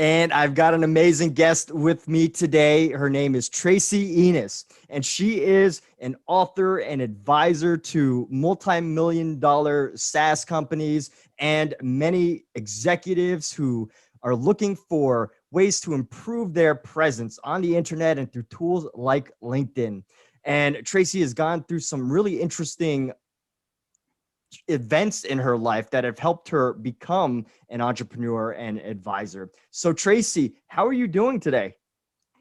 And I've got an amazing guest with me today. Her name is Tracy Enos, and she is an author and advisor to multi-million-dollar SaaS companies and many executives who are looking for ways to improve their presence on the internet and through tools like LinkedIn. And Tracy has gone through some really interesting events in her life that have helped her become an entrepreneur and advisor. So Tracy, how are you doing today?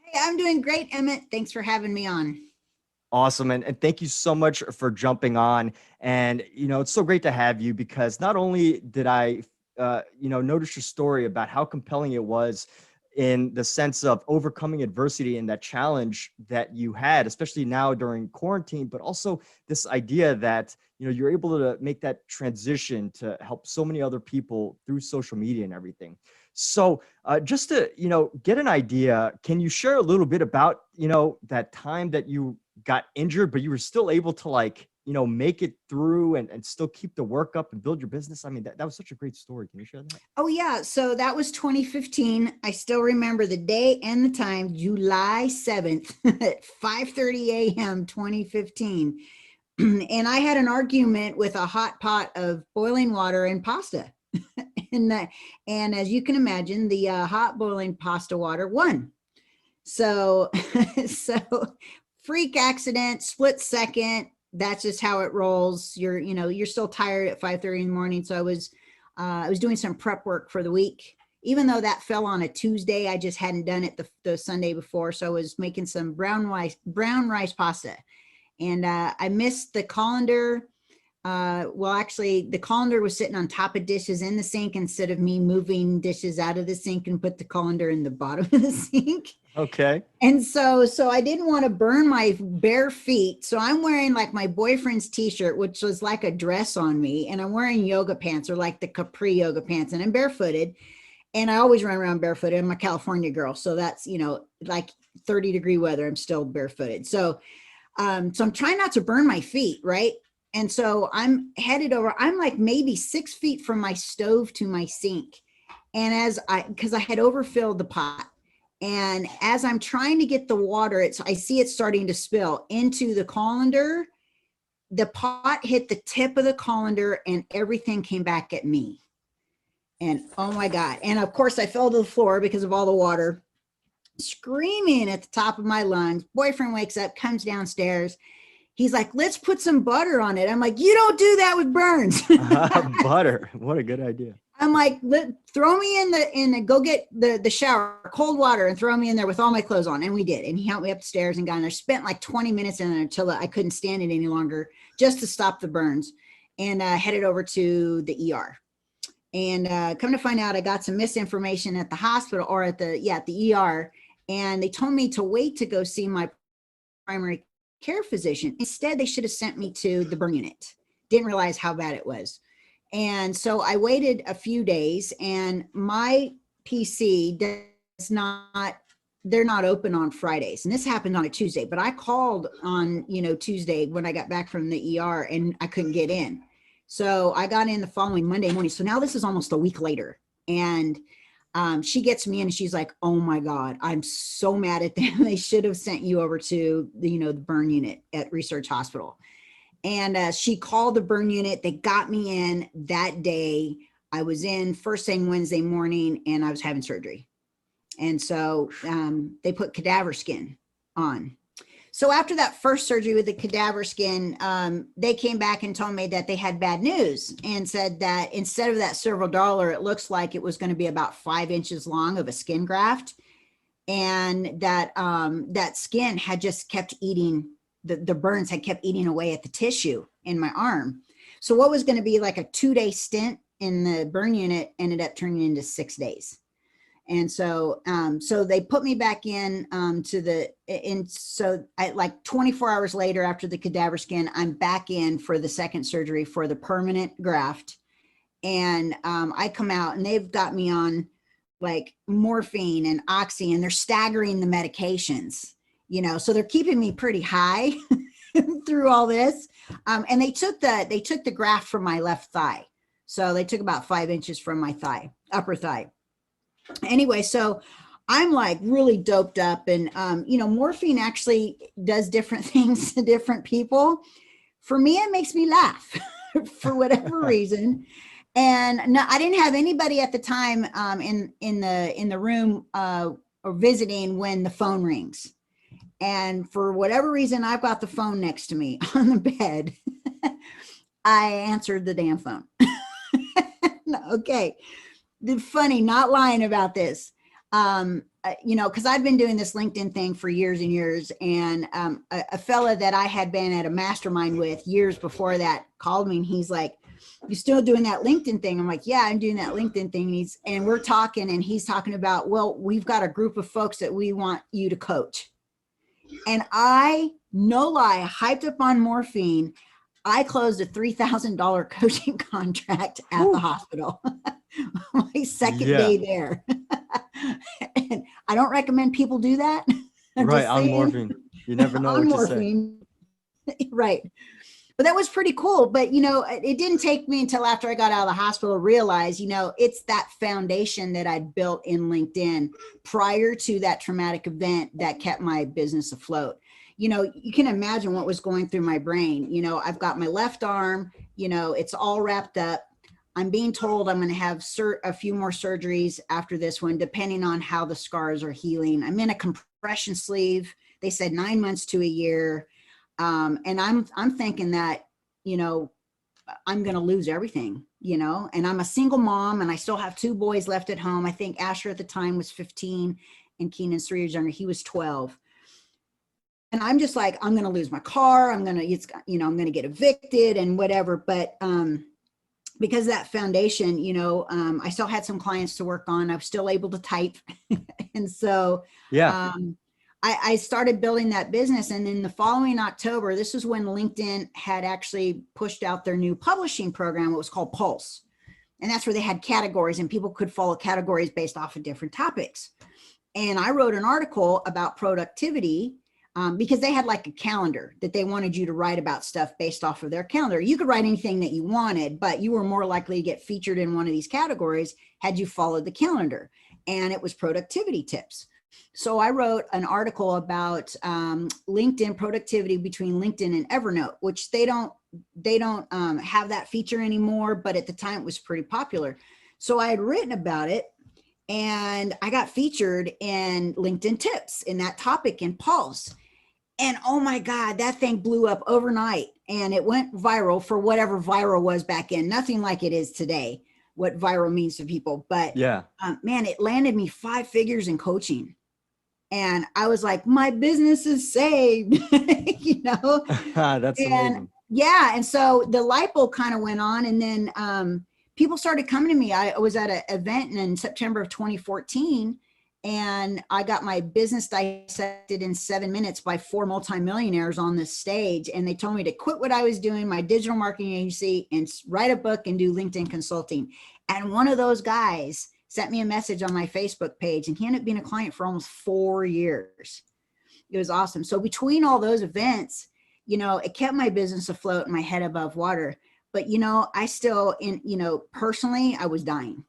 Hey, I'm doing great, Emmett. Thanks for having me on. Awesome. And thank you so much for jumping on. And, it's so great to have you because not only did I, notice your story about how compelling it was in the sense of overcoming adversity and that challenge that you had, especially now during quarantine, but also this idea that, you're able to make that transition to help so many other people through social media and everything. So just to, get an idea, can you share a little bit about, that time that you got injured, but you were still able to make it through and still keep the work up and build your business? I mean, that was such a great story. Can you share that? Oh yeah, so that was 2015. I still remember the day and the time, July 7th at 5:30 a.m. 2015. And I had an argument with a hot pot of boiling water and pasta. and as you can imagine, the hot boiling pasta water won. So, so freak accident, split second. That's just how it rolls. You're still tired at 5:30 in the morning. So I was doing some prep work for the week, even though that fell on a Tuesday. I just hadn't done it the Sunday before. So I was making some brown rice pasta, and I missed the colander. Well, actually, the colander was sitting on top of dishes in the sink instead of me moving dishes out of the sink and put the colander in the bottom of the sink. Okay. And so I didn't want to burn my bare feet. So I'm wearing like my boyfriend's t-shirt, which was like a dress on me. And I'm wearing yoga pants, or like the capri yoga pants, and I'm barefooted. And I always run around barefooted. I'm a California girl. So that's, like 30-degree weather, I'm still barefooted. So I'm trying not to burn my feet, right? And so I'm headed over, I'm like maybe 6 feet from my stove to my sink. And because I had overfilled the pot. And as I'm trying to get the water, I see it starting to spill into the colander. The pot hit the tip of the colander and everything came back at me. And oh my God. And of course I fell to the floor because of all the water, screaming at the top of my lungs. Boyfriend wakes up, comes downstairs. He's like, let's put some butter on it. I'm like, you don't do that with burns. Butter. What a good idea. I'm like, throw me go get the shower, cold water, and throw me in there with all my clothes on. And we did. And he helped me upstairs and got in there. Spent like 20 minutes in there until I couldn't stand it any longer, just to stop the burns, and headed over to the ER. And come to find out, I got some misinformation at the hospital, or at the ER. And they told me to wait to go see my primary care physician. Instead, they should have sent me to the burn unit. Didn't realize how bad it was. And so I waited a few days, and my PC they're not open on Fridays. And this happened on a Tuesday, but I called on, Tuesday when I got back from the ER, and I couldn't get in. So I got in the following Monday morning. So now this is almost a week later. And she gets me in and she's like, oh my God, I'm so mad at them. They should have sent you over to the burn unit at Research Hospital. And she called the burn unit. They got me in that day. I was in first thing Wednesday morning, and I was having surgery. And so they put cadaver skin on. So after that first surgery with the cadaver skin, they came back and told me that they had bad news, and said that instead of that several dollar, it looks like it was going to be about 5 inches long of a skin graft. And that that skin had just kept eating, the burns had kept eating away at the tissue in my arm. So what was going to be like a 2-day stint in the burn unit ended up turning into 6 days. And so, so they put me back in so like 24 hours later, after the cadaver skin, I'm back in for the second surgery for the permanent graft. And I come out, and they've got me on like morphine and oxy, and they're staggering the medications, so they're keeping me pretty high through all this. And they took the graft from my left thigh. So they took about 5 inches from my thigh, upper thigh. Anyway, so I'm like really doped up, and morphine actually does different things to different people. For me, it makes me laugh for whatever reason. And no, I didn't have anybody at the time in the room or visiting when the phone rings. And for whatever reason, I've got the phone next to me on the bed. I answered the damn phone. Okay. Funny, not lying about this. Because I've been doing this LinkedIn thing for years and years. And a fella that I had been at a mastermind with years before that called me, and he's like, "You still doing that LinkedIn thing?" I'm like, "Yeah, I'm doing that LinkedIn thing." And we're talking, and he's talking about, well, we've got a group of folks that we want you to coach. And I, no lie, hyped up on morphine. I closed a $3,000 coaching contract at the hospital. My second day there. And I don't recommend people do that. I'm Right, just on saying. morphine. You never know On what you say. morphine. Right. But that was pretty cool. But, it didn't take me until after I got out of the hospital to realize, it's that foundation that I'd built in LinkedIn prior to that traumatic event that kept my business afloat. You can imagine what was going through my brain. I've got my left arm, it's all wrapped up. I'm being told I'm going to have a few more surgeries after this one, depending on how the scars are healing. I'm in a compression sleeve. They said 9 months to a year. And I'm thinking that, I'm going to lose everything, and I'm a single mom, and I still have 2 boys left at home. I think Asher at the time was 15 and Keenan's 3 years younger. He was 12. And I'm just like, I'm going to lose my car. I'm going to get evicted and whatever. But, because of that foundation, I still had some clients to work on. I was still able to type. And so, Yeah. I started building that business. And in the following October, this is when LinkedIn had actually pushed out their new publishing program. It was called Pulse. And that's where they had categories, and people could follow categories based off of different topics. And I wrote an article about productivity because they had like a calendar that they wanted you to write about stuff based off of their calendar. You could write anything that you wanted, but you were more likely to get featured in one of these categories had you followed the calendar. And it was productivity tips. So I wrote an article about LinkedIn productivity between LinkedIn and Evernote, which they don't have that feature anymore, but at the time it was pretty popular. So I had written about it, and I got featured in LinkedIn tips in that topic in Pulse. And oh my God, that thing blew up overnight, and it went viral for whatever viral was back then. Nothing like it is today, what viral means to people. But Yeah. man, it landed me 5 figures in coaching. And I was like, my business is saved, That's And amazing. yeah. And so the light bulb kind of went on, and then people started coming to me. I was at an event in September of 2014, and I got my business dissected in 7 minutes by 4 multimillionaires on this stage. And they told me to quit what I was doing, my digital marketing agency, and write a book and do LinkedIn consulting. And one of those guys sent me a message on my Facebook page, and he ended up being a client for almost 4 years. It was awesome. So between all those events, it kept my business afloat and my head above water. But, I still, personally, I was dying.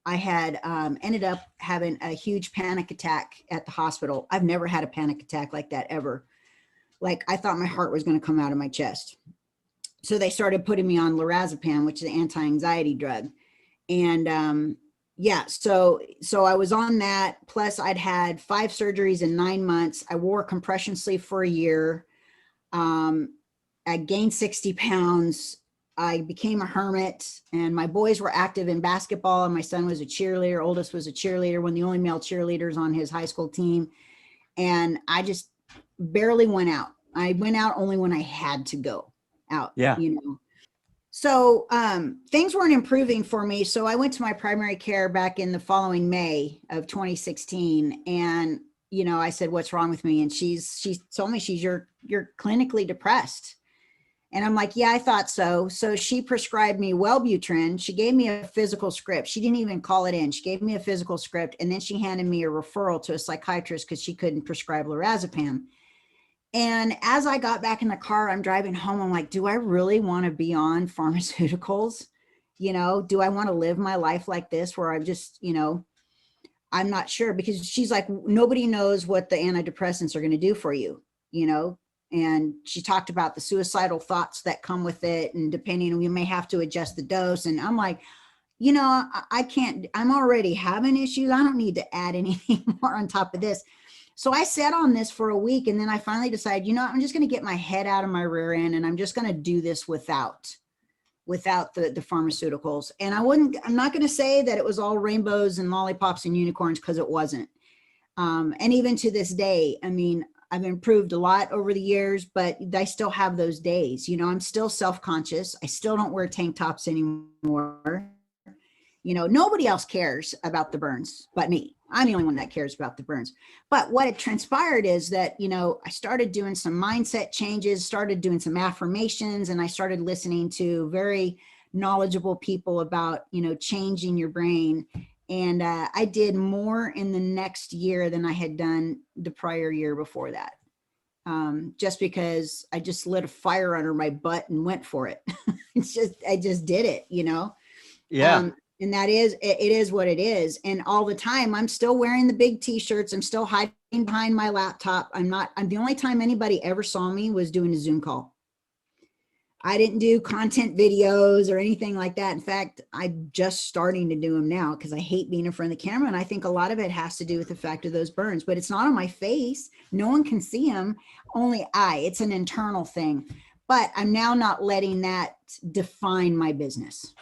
I had ended up having a huge panic attack at the hospital. I've never had a panic attack like that ever. Like, I thought my heart was going to come out of my chest. So they started putting me on lorazepam, which is an anti-anxiety drug. And yeah, so I was on that. Plus I'd had 5 surgeries in 9 months. I wore a compression sleeve for a year. I gained 60 pounds. I became a hermit, and my boys were active in basketball, and my son was a cheerleader. Oldest was a cheerleader, one of the only male cheerleaders on his high school team. And I just barely went out. I went out only when I had to go out, Yeah. So things weren't improving for me. So I went to my primary care back in the following May of 2016. And, I said, "What's wrong with me?" And she told me, you're clinically depressed. And I'm like, "Yeah, I thought so." So she prescribed me Wellbutrin. She gave me a physical script. She didn't even call it in. She gave me a physical script. And then she handed me a referral to a psychiatrist because she couldn't prescribe lorazepam. And as I got back in the car, I'm driving home. I'm like, do I really want to be on pharmaceuticals? Do I want to live my life like this, where I've just, I'm not sure, because she's like, nobody knows what the antidepressants are going to do for you, you know? And she talked about the suicidal thoughts that come with it. And depending on, you may have to adjust the dose. And I'm like, you know, I can't, I'm already having issues. I don't need to add anything more on top of this. So I sat on this for a week, and then I finally decided, you know, I'm just going to get my head out of my rear end, and I'm just going to do this without the pharmaceuticals. And I'm not going to say that it was all rainbows and lollipops and unicorns, because it wasn't. And even to this day, I mean, I've improved a lot over the years, but I still have those days. You know, I'm still self-conscious. I still don't wear tank tops anymore. You know, nobody else cares about the burns but me. I'm the only one that cares about the burns. But what had transpired is that, you know, I started doing some mindset changes, started doing some affirmations, and I started listening to very knowledgeable people about, you know, changing your brain. And I did more in the next year than I had done the prior year before that. Just because I just lit a fire under my butt and went for it. I just did it, you know? Yeah. And that is, it is what it is. And all the time I'm still wearing the big t-shirts. I'm still hiding behind my laptop. I'm the only time anybody ever saw me was doing a Zoom call. I didn't do content videos or anything like that. In fact, I'm just starting to do them now because I hate being in front of the camera. And I think a lot of it has to do with the fact of those burns, but it's not on my face. No one can see them, only it's an internal thing. But I'm now not letting that define my business.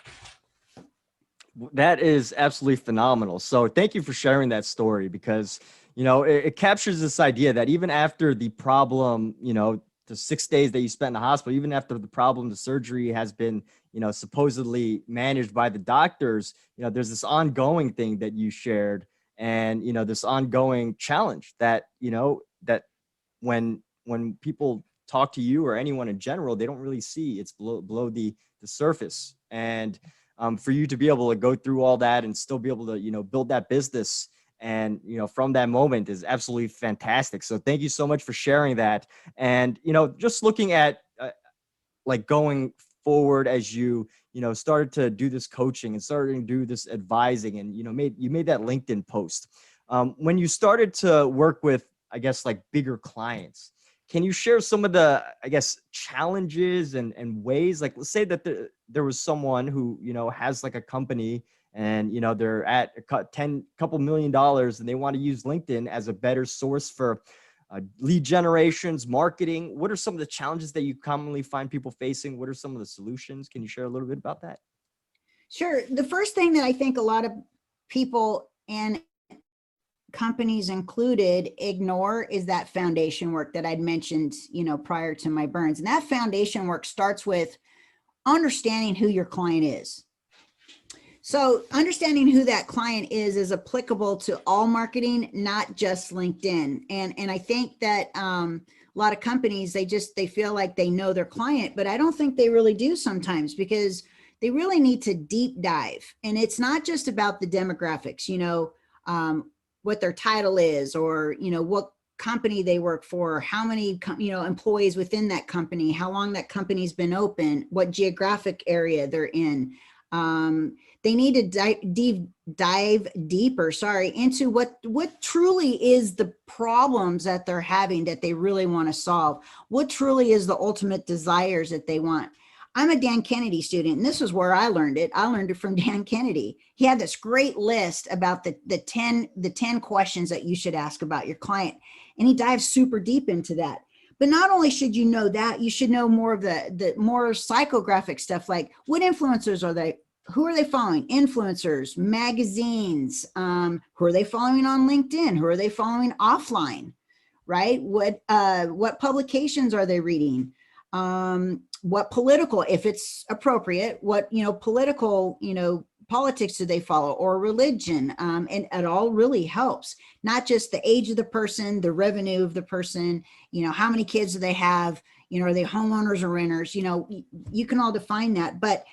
That is absolutely phenomenal. So thank you for sharing that story, because, you know, it captures this idea that even after the problem, you know, the 6 days that you spent in the hospital, even after the problem, the surgery has been, you know, supposedly managed by the doctors, you know, there's this ongoing thing that you shared, and, you know, this ongoing challenge that, you know, that when people talk to you or anyone in general, they don't really see it's below the surface. And for you to be able to go through all that and still be able to, you know, build that business, and, you know, from that moment, is absolutely fantastic. So thank you so much for sharing that. And, you know, just looking at like going forward, as you know, started to do this coaching and started to do this advising, and, you know, made that LinkedIn post. When you started to work with, I guess, like bigger clients, can you share some of the, I guess, challenges and ways? Like, let's say that there was someone who, you know, has like a company, and, you know, they're at couple $1 million, and they want to use LinkedIn as a better source for lead generations, marketing. What are some of the challenges that you commonly find people facing? What are some of the solutions? Can you share a little bit about that? Sure. The first thing that I think a lot of people and companies included ignore is that foundation work that I'd mentioned, you know, prior to my burns. And that foundation work starts with understanding who your client is. So understanding who that client is applicable to all marketing, not just LinkedIn. And I think that a lot of companies, they feel like they know their client, but I don't think they really do sometimes, because they really need to deep dive. And it's not just about the demographics, you know, what their title is, or, you know, what company they work for, how many, you know, employees within that company, how long that company's been open, what geographic area they're in. They need to dive deeper, into what truly is the problems that they're having that they really want to solve. What truly is the ultimate desires that they want. I'm a Dan Kennedy student, and this is where I learned it. I learned it from Dan Kennedy. He had this great list about the 10 questions that you should ask about your client. And he dives super deep into that. But not only should you know that, you should know more of the more psychographic stuff, like what influencers are they? Who are they following? Influencers, magazines, who are they following on LinkedIn? Who are they following offline, right? What publications are they reading? What political, if it's appropriate, what, you know, political, you know, politics do they follow, or religion? And it all really helps, not just the age of the person, the revenue of the person, you know, how many kids do they have? You know, are they homeowners or renters? You know, you can all define that, but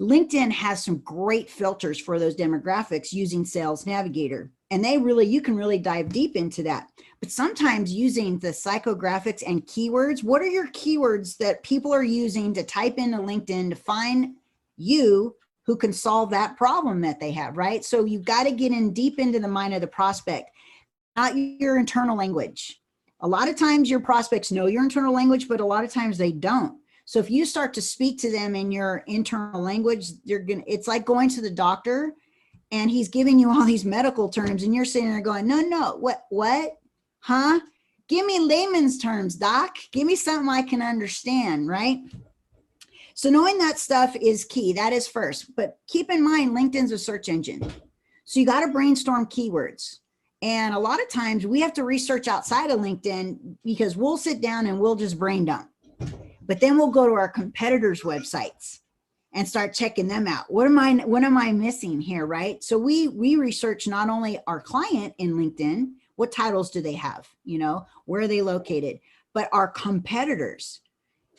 LinkedIn has some great filters for those demographics using Sales Navigator. And you can really dive deep into that. But sometimes using the psychographics and keywords, what are your keywords that people are using to type into LinkedIn to find you, who can solve that problem that they have, right? So you've got to get in deep into the mind of the prospect, not your internal language. A lot of times your prospects know your internal language, but a lot of times they don't. So if you start to speak to them in your internal language, it's like going to the doctor and he's giving you all these medical terms and you're sitting there going, no, what, huh? Give me layman's terms, doc. Give me something I can understand, right? So knowing that stuff is key. That is first, but keep in mind, LinkedIn's a search engine. So you got to brainstorm keywords. And a lot of times we have to research outside of LinkedIn because we'll sit down and we'll just brain dump. But then we'll go to our competitors' websites and start checking them out. What am I missing here, right? So we research not only our client in LinkedIn, what titles do they have, where are they located, but our competitors.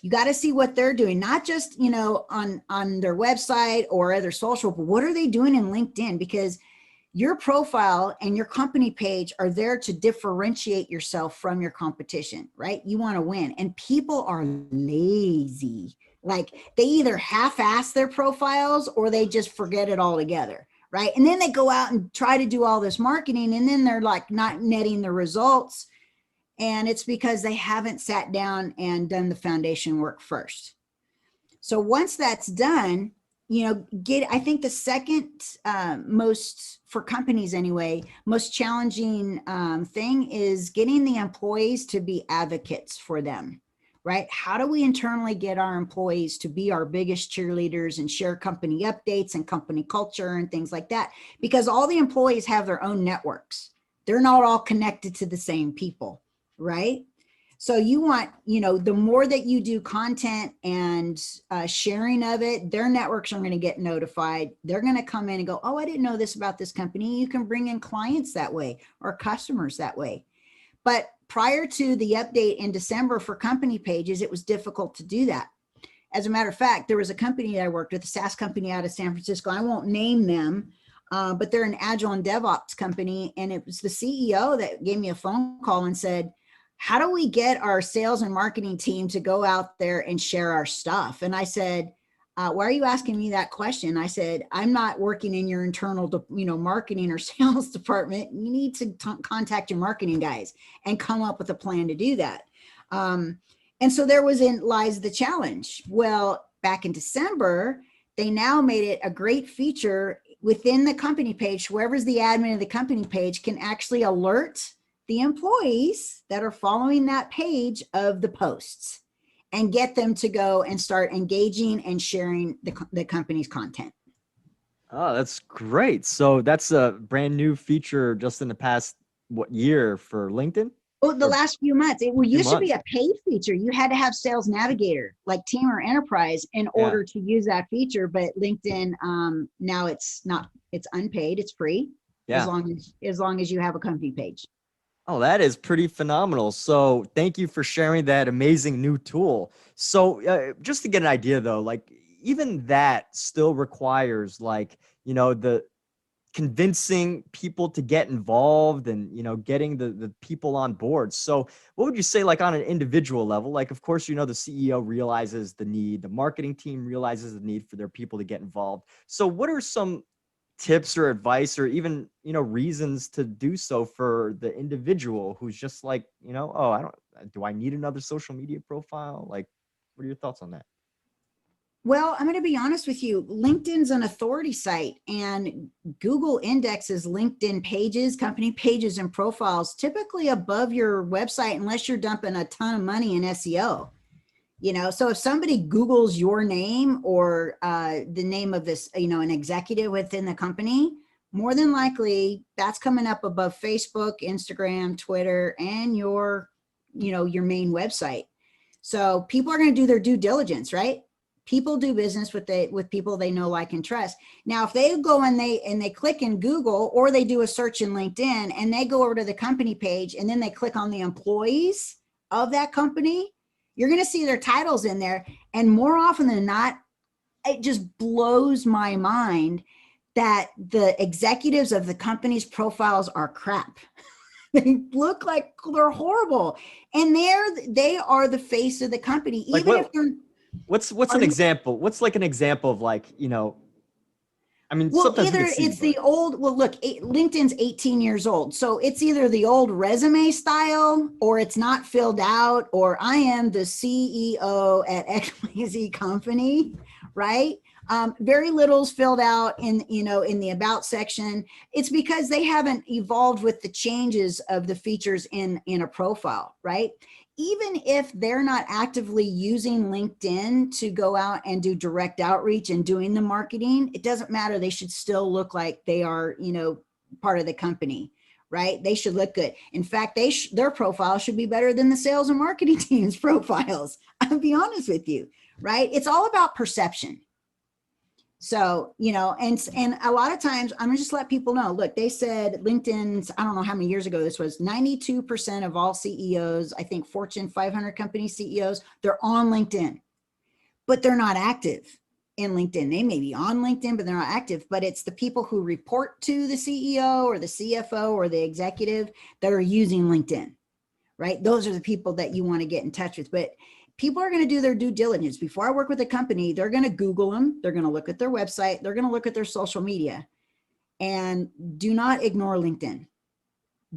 You got to see what they're doing, not just, on their website or other social, but what are they doing in LinkedIn? Because your profile and your company page are there to differentiate yourself from your competition, right? You want to win. And people are lazy. Like they either half-ass their profiles or they just forget it altogether, right? And then they go out and try to do all this marketing and then they're like not netting the results. And it's because they haven't sat down and done the foundation work first. So once that's done, I think the second most, for companies anyway, most challenging thing is getting the employees to be advocates for them, right? How do we internally get our employees to be our biggest cheerleaders and share company updates and company culture and things like that? Because all the employees have their own networks. They're not all connected to the same people, right? So you want, the more that you do content and sharing of it, their networks are going to get notified. They're going to come in and go, oh, I didn't know this about this company. You can bring in clients that way or customers that way. But prior to the update in December for company pages, it was difficult to do that. As a matter of fact, there was a company that I worked with, a SaaS company out of San Francisco. I won't name them, but they're an agile and DevOps company. And it was the CEO that gave me a phone call and said, how do we get our sales and marketing team to go out there and share our stuff? And I said, why are you asking me that question? I said, I'm not working in your internal, marketing or sales department. You need to contact your marketing guys and come up with a plan to do that. And so lies the challenge. Well, back in December, they now made it a great feature within the company page. Whoever's the admin of the company page can actually alert the employees that are following that page of the posts and get them to go and start engaging and sharing the company's content. Oh, that's great. So that's a brand new feature just in the past, year for LinkedIn? Oh, the last few months. It used to be a paid feature. You had to have Sales Navigator, like Team or Enterprise, in order to use that feature. But LinkedIn, now it's unpaid. It's free, as long as you have a company page. Oh, that is pretty phenomenal. So thank you for sharing that amazing new tool. So just to get an idea though, like even that still requires the convincing people to get involved and, getting the people on board. So what would you say, like on an individual level? Like, of course, the CEO realizes the need, the marketing team realizes the need for their people to get involved. So what are some tips or advice or even reasons to do so for the individual who's just like, do I need another social media profile? Like, what are your thoughts on that? Well, I'm going to be honest with you. LinkedIn's an authority site and Google indexes LinkedIn pages, company pages, and profiles typically above your website unless you're dumping a ton of money in SEO. So if somebody Googles your name or the name of this, an executive within the company, more than likely that's coming up above Facebook, Instagram, Twitter, and your main website. So people are going to do their due diligence, right? People do business with people they know, like, and trust. Now, if they go and they click in Google or they do a search in LinkedIn and they go over to the company page and then they click on the employees of that company, you're going to see their titles in there. And more often than not, it just blows my mind that the executives of the company's profiles are crap. They look like they're horrible. And they are the face of the company. Even if they're... What's an example? What's like an example of I mean, Well, sometimes we either can see, it's the but old, well, look, LinkedIn's 18 years old. So it's either the old resume style or it's not filled out, or I am the CEO at XYZ company, right? Very little's filled out in, in the about section. It's because they haven't evolved with the changes of the features in a profile, right? Even if they're not actively using LinkedIn to go out and do direct outreach and doing the marketing, it doesn't matter. They should still look like they are, part of the company, right? They should look good. In fact, their profile should be better than the sales and marketing team's profiles. I'll be honest with you, right? It's all about perception. So, and a lot of times I'm gonna just let people know, look, they said LinkedIn's, I don't know how many years ago this was, 92% of all CEOs, I think Fortune 500 company CEOs, they're on LinkedIn, but they're not active in LinkedIn. They may be on LinkedIn, but they're not active, but it's the people who report to the CEO or the CFO or the executive that are using LinkedIn, right? Those are the people that you want to get in touch with. But people are going to do their due diligence. Before I work with a company, they're going to Google them. They're going to look at their website. They're going to look at their social media. And do not ignore LinkedIn.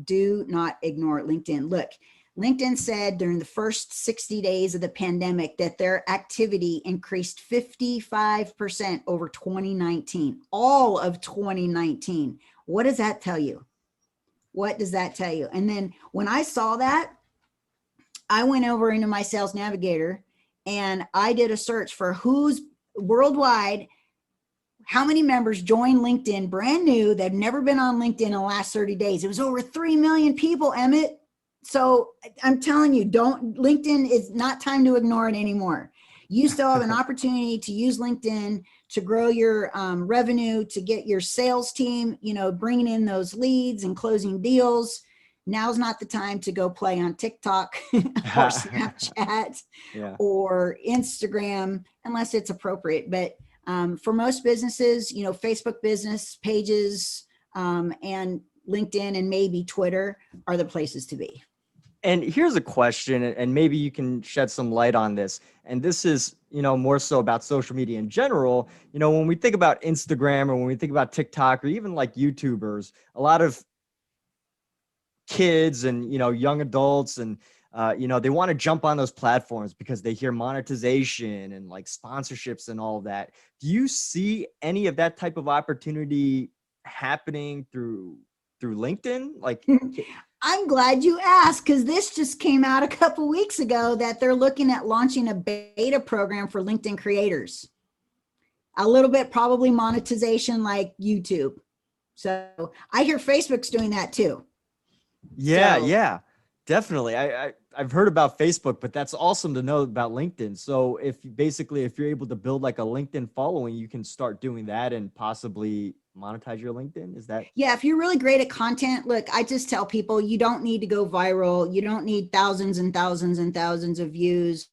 Do not ignore LinkedIn. Look, LinkedIn said during the first 60 days of the pandemic that their activity increased 55% over 2019, all of 2019. What does that tell you? What does that tell you? And then when I saw that, I went over into my sales navigator and I did a search for who's worldwide, how many members joined LinkedIn brand new that have never been on LinkedIn in the last 30 days. It was over 3 million people, Emmett. So I'm telling you, LinkedIn is not time to ignore it anymore. You still have an opportunity to use LinkedIn to grow your revenue, to get your sales team, bringing in those leads and closing deals. Now's not the time to go play on TikTok or Snapchat yeah. or Instagram unless it's appropriate. But for most businesses, Facebook business pages and LinkedIn and maybe Twitter are the places to be. And here's a question, and maybe you can shed some light on this. And this is, more so about social media in general. When we think about Instagram or when we think about TikTok or even like YouTubers, a lot of kids and young adults and they want to jump on those platforms because they hear monetization and like sponsorships and all of that. Do you see any of that type of opportunity happening through LinkedIn? Like, I'm glad you asked, because this just came out a couple weeks ago that they're looking at launching a beta program for LinkedIn creators. A little bit probably monetization like YouTube. So I hear Facebook's doing that too. yeah, So yeah, definitely. I've heard about Facebook, but that's awesome to know about LinkedIn. So if you're able to build like a LinkedIn following, you can start doing that and possibly monetize your LinkedIn. Is that? yeah, if you're really great at content, look, I just tell people you don't need to go viral. You don't need thousands and thousands and thousands of views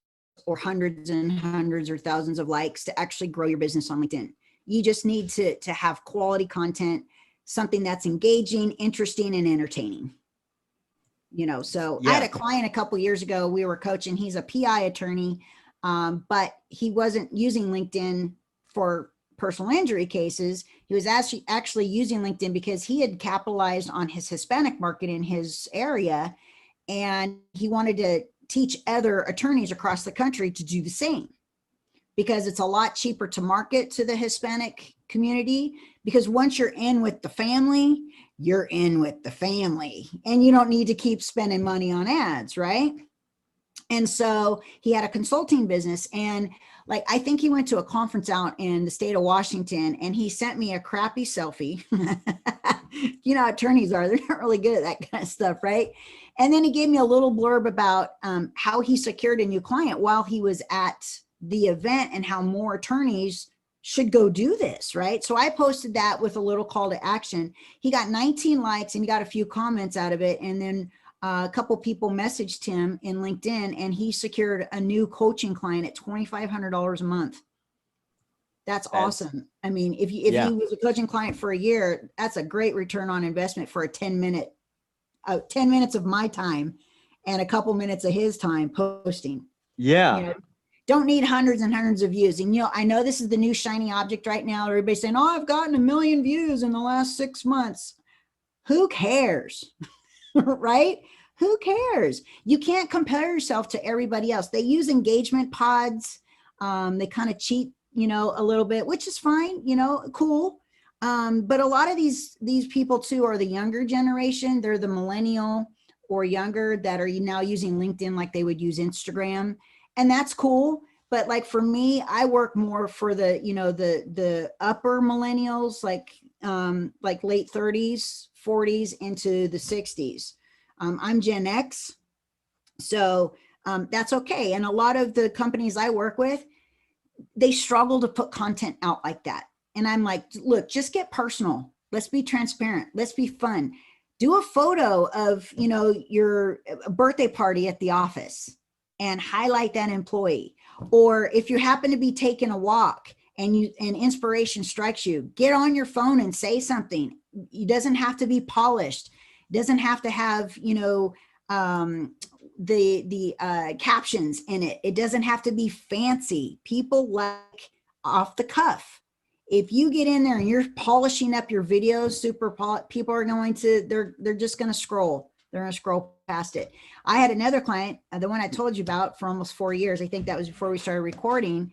or hundreds and hundreds or thousands of likes to actually grow your business on LinkedIn. You just need to have quality content, something that's engaging, interesting, and entertaining. So I had Yeah. a client a couple years ago, we were coaching, he's a PI attorney, but he wasn't using LinkedIn for personal injury cases. He was actually using LinkedIn because he had capitalized on his Hispanic market in his area. And he wanted to teach other attorneys across the country to do the same, because it's a lot cheaper to market to the Hispanic community, because once you're in with the family, you're in with the family and you don't need to keep spending money on ads, right? And so he had a consulting business, and like, I think he went to a conference out in the state of Washington and he sent me a crappy selfie. Attorneys are, they're not really good at that kind of stuff, right? And then he gave me a little blurb about how he secured a new client while he was at the event and how more attorneys should go do this, right? So I posted that with a little call to action. He got 19 likes and he got a few comments out of it. And then a couple people messaged him in LinkedIn and he secured a new coaching client at $2,500 a month. That's awesome. I mean, if he was a coaching client for a year, that's a great return on investment for a 10 minutes of my time and a couple minutes of his time posting. Yeah. Don't need hundreds and hundreds of views. And, I know this is the new shiny object right now. Everybody's saying, oh, I've gotten 1 million views in the last 6 months. Who cares? Right? Who cares? You can't compare yourself to everybody else. They use engagement pods. They kind of cheat, a little bit, which is fine, cool. But a lot of these people too are the younger generation. They're the millennial or younger that are now using LinkedIn like they would use Instagram. And that's cool. But like for me, I work more for the, the upper millennials, like late 30s, 40s into the 60s. I'm Gen X. So that's okay. And a lot of the companies I work with, they struggle to put content out like that. And I'm like, look, just get personal. Let's be transparent. Let's be fun. Do a photo of, your birthday party at the office and highlight that employee. Or if you happen to be taking a walk and inspiration strikes you, get on your phone and say something. It doesn't have to be polished. It doesn't have to have, the captions in it. It doesn't have to be fancy. People like off the cuff. If you get in there and you're polishing up your videos, people are going to, they're just going to scroll. They're going to scroll past it. I had another client, the one I told you about for almost 4 years. I think that was before we started recording.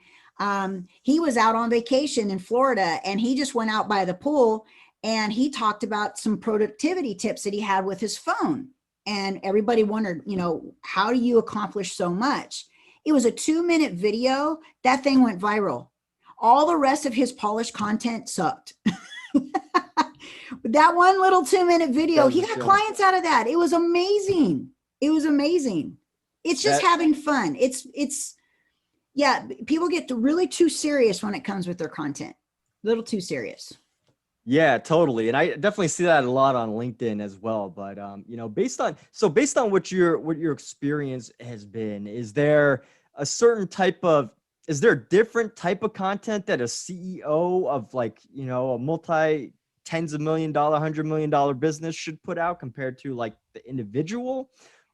He was out on vacation in Florida and he just went out by the pool and he talked about some productivity tips that he had with his phone. And everybody wondered, how do you accomplish so much? It was a 2-minute video. That thing went viral. All the rest of his polished content sucked. That one little 2-minute video, he got clients out of that. It was amazing. It was amazing. It's just having fun. Yeah, people get really too serious when it comes with their content. A little too serious. Yeah, totally. And I definitely see that a lot on LinkedIn as well. But based on what your experience has been, is there a different type of content that a CEO of a multi tens of $1 $100 million business should put out compared to like the individual?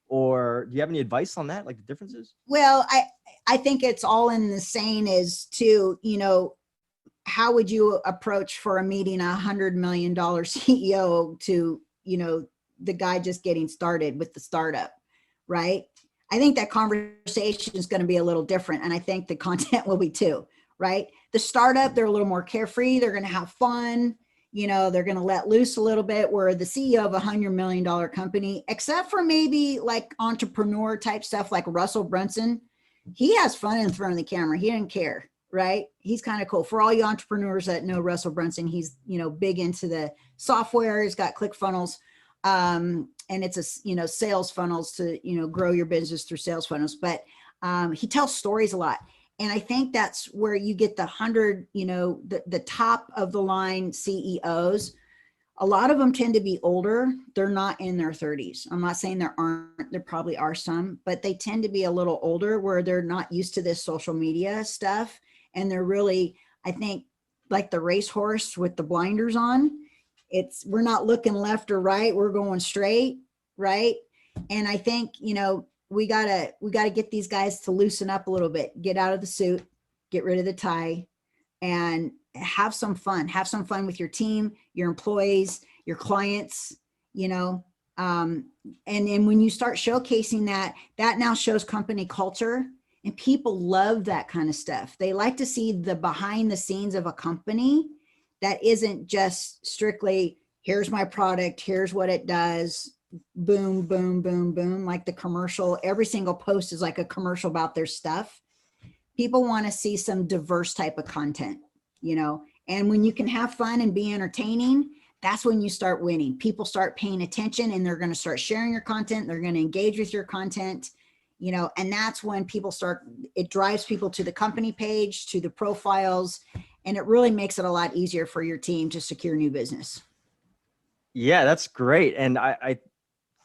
Or do you have any advice on that, like the differences? Well, I think it's all in the same as to, how would you approach for a meeting $100 million CEO to, the guy just getting started with the startup, right? I think that conversation is going to be a little different. And I think the content will be too, right? The startup, they're a little more carefree. They're going to have fun. They're going to let loose a little bit, where the CEO of $100 million company, except for maybe like entrepreneur type stuff like Russell Brunson, he has fun in front of the camera. He didn't care, right? He's kind of cool. For all you entrepreneurs that know Russell Brunson, he's, big into the software. He's got ClickFunnels. And it's a, sales funnels to, grow your business through sales funnels. But he tells stories a lot. And I think that's where you get the 100, the top of the line CEOs. A lot of them tend to be older. They're not in their 30s. I'm not saying there probably are some, but they tend to be a little older where they're not used to this social media stuff. And they're really, I think, like the racehorse with the blinders on. We're not looking left or right. We're going straight, right? And I think, we gotta get these guys to loosen up a little bit, get out of the suit, get rid of the tie, and have some fun. Have some fun with your team, your employees, your clients, and then when you start showcasing that now shows company culture, and people love that kind of stuff. They like to see the behind the scenes of a company that isn't just strictly, here's my product, here's what it does, boom, boom, boom, boom, like the commercial. Every single post is like a commercial about their stuff. People want to see some diverse type of content, and when you can have fun and be entertaining, that's when you start winning. People start paying attention and they're going to start sharing your content. They're going to engage with your content, and that's when it drives people to the company page, to the profiles, and it really makes it a lot easier for your team to secure new business. Yeah, that's great. And I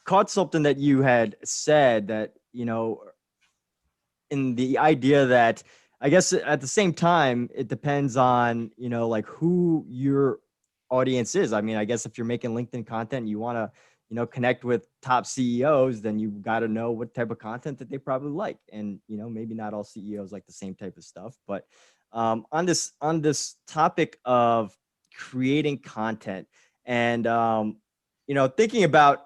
caught something that you had said that, in the idea that, I guess at the same time, it depends on, like who your audience is. I mean, I guess if you're making LinkedIn content, you want to, connect with top CEOs, then you got to know what type of content that they probably like. And, maybe not all CEOs like the same type of stuff, but on this topic of creating content and, thinking about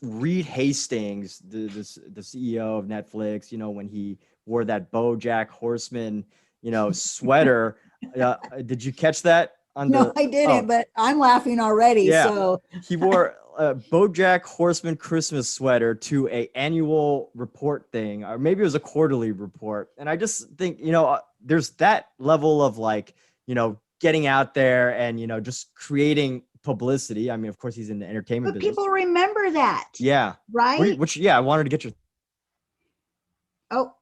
Reed Hastings, the CEO of Netflix, when he wore that BoJack Horseman, sweater. Did you catch that on No, the? I didn't, Oh, but I'm laughing already. yeah. So He wore a BoJack Horseman Christmas sweater to a annual report thing, or maybe it was a quarterly report. And I just think, there's that level of like, getting out there and, just creating publicity. I mean, of course, he's in the entertainment but business. people remember that. Yeah. Right? Yeah, I wanted to get your. Oh,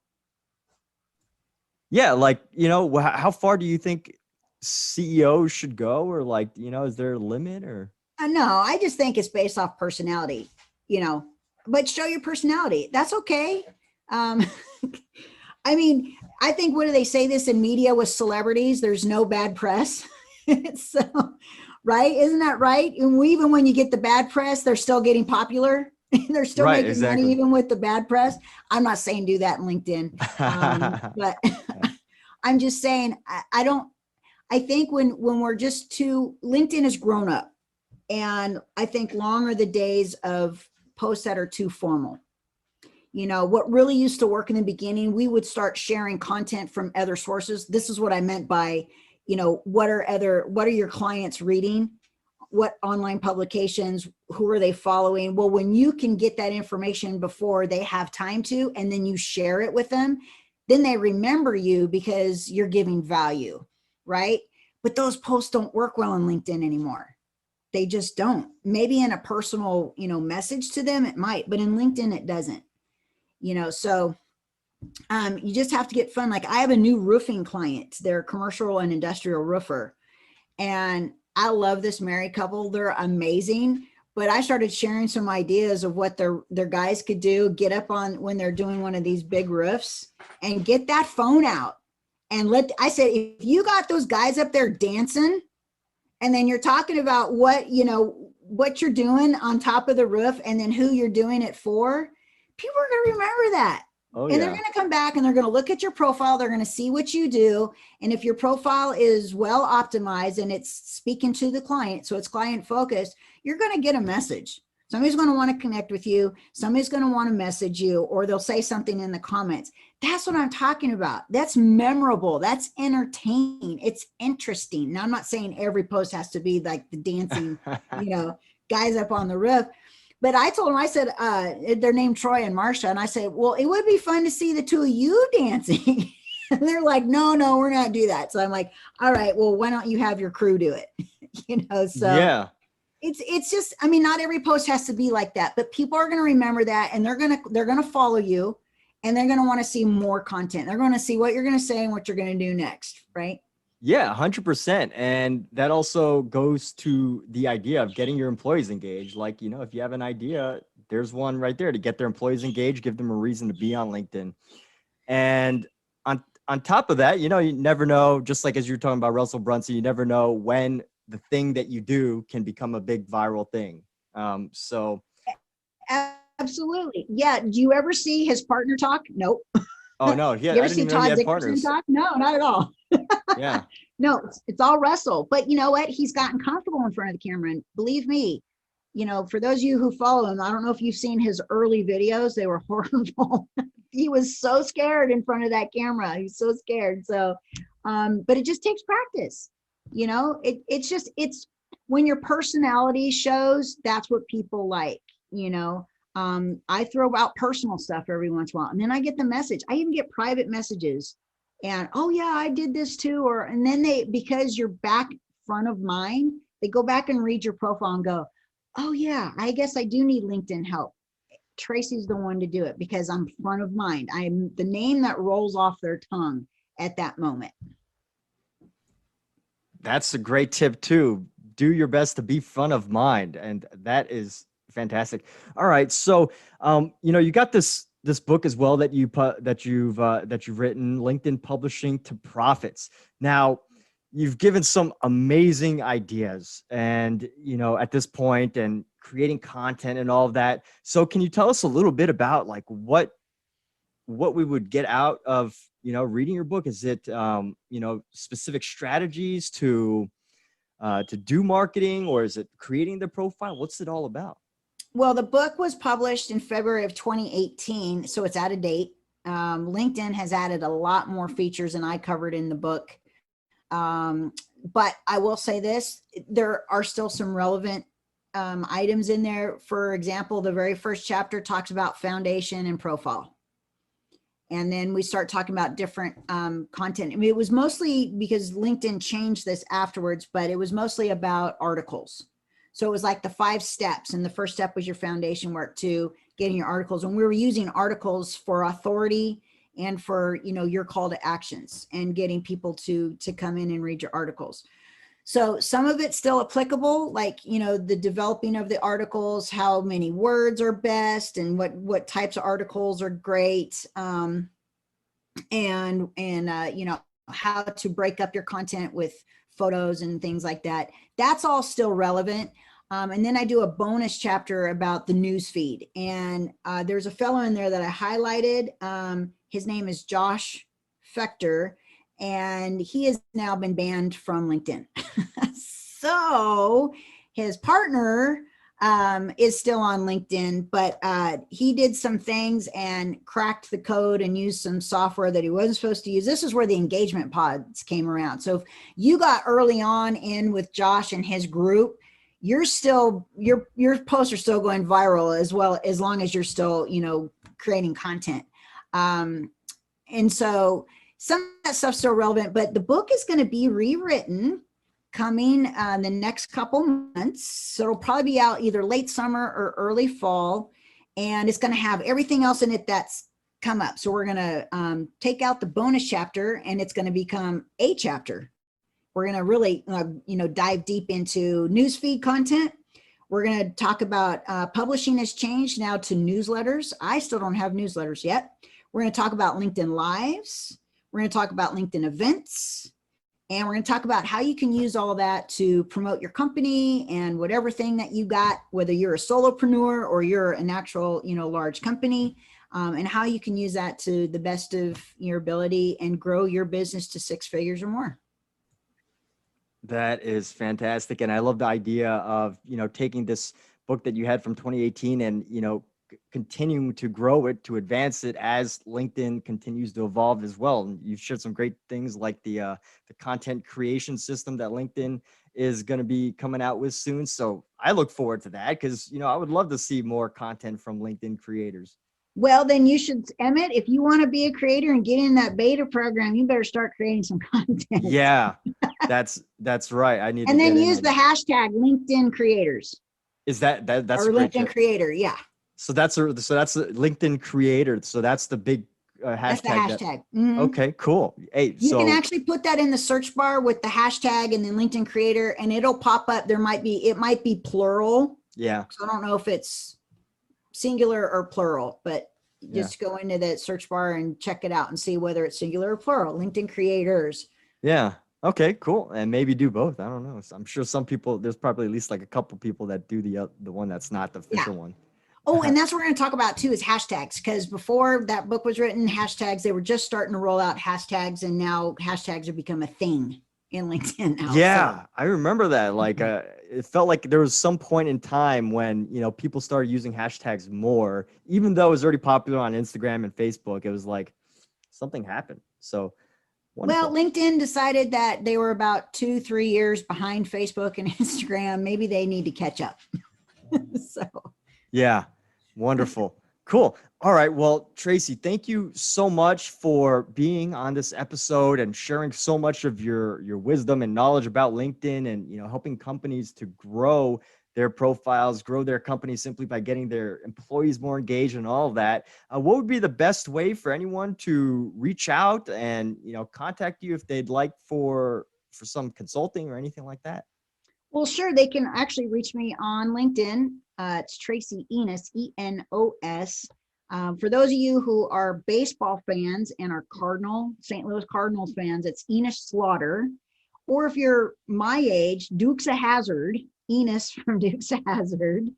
Yeah, like, how far do you think CEOs should go, or like, is there a limit or? no, I just think it's based off personality, but show your personality. That's okay. Um, I mean, I think, what do they say this in media with celebrities? There's no bad press. So, right? Isn't that right? And even when you get the bad press, they're still getting popular. They're still Right, making money exactly. even with the bad press. I'm not saying do that in LinkedIn, but I'm just saying I don't. I think when we're just too, LinkedIn has grown up, and I think long are the days of posts that are too formal. What really used to work in the beginning, we would start sharing content from other sources. This is what I meant by, what are your clients reading? What online publications, who are they following? Well, when you can get that information before they have time to, and then you share it with them, then they remember you because you're giving value, right? But those posts don't work well on LinkedIn anymore. They just don't. Maybe in a personal, message to them, it might, but in LinkedIn, it doesn't. So you just have to get fun. Like, I have a new roofing client. They're a commercial and industrial roofer, and I love this married couple. They're amazing. But I started sharing some ideas of what their guys could do, get up on when they're doing one of these big roofs, and get that phone out. And I said, if you got those guys up there dancing, and then you're talking about what you're doing on top of the roof, and then who you're doing it for, people are going to remember that. Oh, And yeah. they're going to come back and they're going to look at your profile. They're going to see what you do. And if your profile is well optimized and it's speaking to the client, so it's client focused, you're going to get a message. Somebody's going to want to connect with you. Somebody's going to want to message you, or they'll say something in the comments. That's what I'm talking about. That's memorable. That's entertaining. It's interesting. Now, I'm not saying every post has to be like the dancing, guys up on the roof. But I told them, I said, they're named Troy and Marsha. And I said, well, it would be fun to see the two of you dancing. And they're like, no, we're not do that. So I'm like, all right, well, why don't you have your crew do it? So Yeah. It's just, I mean, not every post has to be like that, but people are going to remember that, and they're going to follow you, and they're going to want to see more content. They're going to see what you're going to say and what you're going to do next. Right. Yeah, 100%. And that also goes to the idea of getting your employees engaged. Like, if you have an idea, there's one right there to get their employees engaged, give them a reason to be on LinkedIn. And on top of that, you never know, just like as you're talking about Russell Brunson, you never know when the thing that you do can become a big viral thing. So. Absolutely. Yeah. Do you ever see his partner talk? Nope. Oh, no. Yeah. You I ever didn't see even know he Todd had Dickerson partners. talk? No, not at all. Yeah. No, it's all Russell. But you know what? He's gotten comfortable in front of the camera. And believe me, for those of you who follow him, I don't know if you've seen his early videos. They were horrible. He was so scared in front of that camera. He was so scared. So, but it just takes practice. It's when your personality shows, that's what people like. I throw out personal stuff every once in a while, and then I get the message. I even get private messages, and oh yeah, I did this too. And then because you're back front of mind, they go back and read your profile and go, oh yeah, I guess I do need LinkedIn help. Tracy's the one to do it because I'm front of mind. I'm the name that rolls off their tongue at that moment. That's a great tip too. Do your best to be front of mind. And that is fantastic. All right. So, you got this book as well that you've written, LinkedIn Publishing to Profits. Now, you've given some amazing ideas, and at this point, and creating content and all of that. So can you tell us a little bit about like what we would get out of, reading your book? Is it, specific strategies to do marketing, or is it creating the profile? What's it all about? Well, the book was published in February of 2018, so it's out of date. LinkedIn has added a lot more features than I covered in the book. But I will say this, there are still some relevant items in there. For example, the very first chapter talks about foundation and profile. And then we start talking about different content. I mean, it was mostly because LinkedIn changed this afterwards, but it was mostly about articles. So it was like the 5 steps. And the first step was your foundation work to getting your articles. And we were using articles for authority and for, your call to actions and getting people to come in and read your articles. So some of it's still applicable, like, the developing of the articles, how many words are best and what types of articles are great. And how to break up your content with photos and things like that. That's all still relevant. And then I do a bonus chapter about the news feed. And there's a fellow in there that I highlighted. His name is Josh Fechter, and he has now been banned from LinkedIn. So his partner is still on LinkedIn, but he did some things and cracked the code and used some software that he wasn't supposed to use. This is where the engagement pods came around. So if you got early on in with Josh and his group, you're still, your posts are still going viral as well, as long as you're still, creating content. And so some of that stuff's still relevant, but the book is going to be rewritten coming the next couple months. So it'll probably be out either late summer or early fall. And it's going to have everything else in it that's come up. So we're going to take out the bonus chapter, and it's going to become a chapter. We're going to really, dive deep into newsfeed content. We're going to talk about publishing has changed now to newsletters. I still don't have newsletters yet. We're going to talk about LinkedIn Lives. We're going to talk about LinkedIn events. And we're going to talk about how you can use all of that to promote your company and whatever thing that you got, whether you're a solopreneur or you're an actual, large company, and how you can use that to the best of your ability and grow your business to 6 figures or more. That is fantastic. And I love the idea of, taking this book that you had from 2018 and, continuing to grow it, to advance it as LinkedIn continues to evolve as well. And you've shared some great things like the content creation system that LinkedIn is going to be coming out with soon. So I look forward to that because, I would love to see more content from LinkedIn creators. Well, then you should, Emmett, if you want to be a creator and get in that beta program, you better start creating some content. Yeah, that's right. I need and to then get use the hashtag LinkedIn creators. Is that's or LinkedIn creator? Yeah. So that's a LinkedIn creator. So that's the big hashtag. That's the hashtag. Okay, cool. Hey, you can actually put that in the search bar with the hashtag and then LinkedIn creator, and it'll pop up. It might be plural. Yeah. So I don't know if it's singular or plural, but just go into the search bar and check it out and see whether it's singular or plural. LinkedIn creators. Yeah. Okay, cool. And maybe do both. I don't know. I'm sure some people, there's probably at least like a couple people that do the one that's not the official one. Oh, and that's what we're going to talk about too, is hashtags. Because before that book was written, hashtags, they were just starting to roll out hashtags, and now hashtags have become a thing in LinkedIn now. Yeah, so I remember that. Like, it felt like there was some point in time when, people started using hashtags more, even though it was already popular on Instagram and Facebook. It was like something happened. So wonderful. Well, LinkedIn decided that they were about 2-3 years behind Facebook and Instagram. Maybe they need to catch up. So. Yeah. Wonderful. Cool. All right. Well, Tracy, thank you so much for being on this episode and sharing so much of your wisdom and knowledge about LinkedIn and, helping companies to grow their profiles, grow their companies simply by getting their employees more engaged and all of that. What would be the best way for anyone to reach out and, contact you if they'd like for some consulting or anything like that? Well, sure. They can actually reach me on LinkedIn. It's Tracy Enos, Enos. For those of you who are baseball fans and are St. Louis Cardinals fans, it's Enos Slaughter. Or if you're my age, Dukes of Hazzard, Enos from Dukes of Hazzard.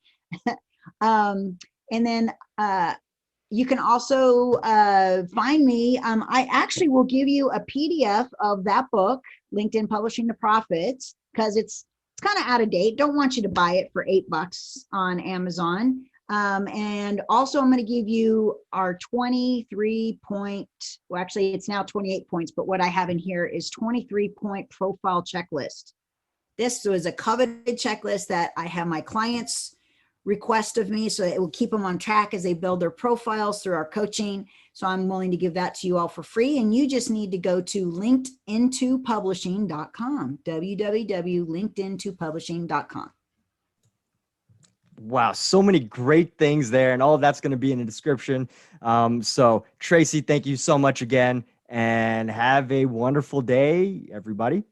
And then you can also find me. I actually will give you a PDF of that book, LinkedIn Publishing to Profits, because it's kind of out of date. Don't want you to buy it for $8 on Amazon. And also I'm going to give you our 23 point, well, actually it's now 28 points, but what I have in here is 23-point profile checklist. This was a coveted checklist that I have my clients request of me, so it will keep them on track as they build their profiles through our coaching. So I'm willing to give that to you all for free. And you just need to go to linkedintopublishing.com, www.linkedintopublishing.com. Wow, so many great things there, and all of that's going to be in the description. So, Tracy, thank you so much again, and have a wonderful day, everybody.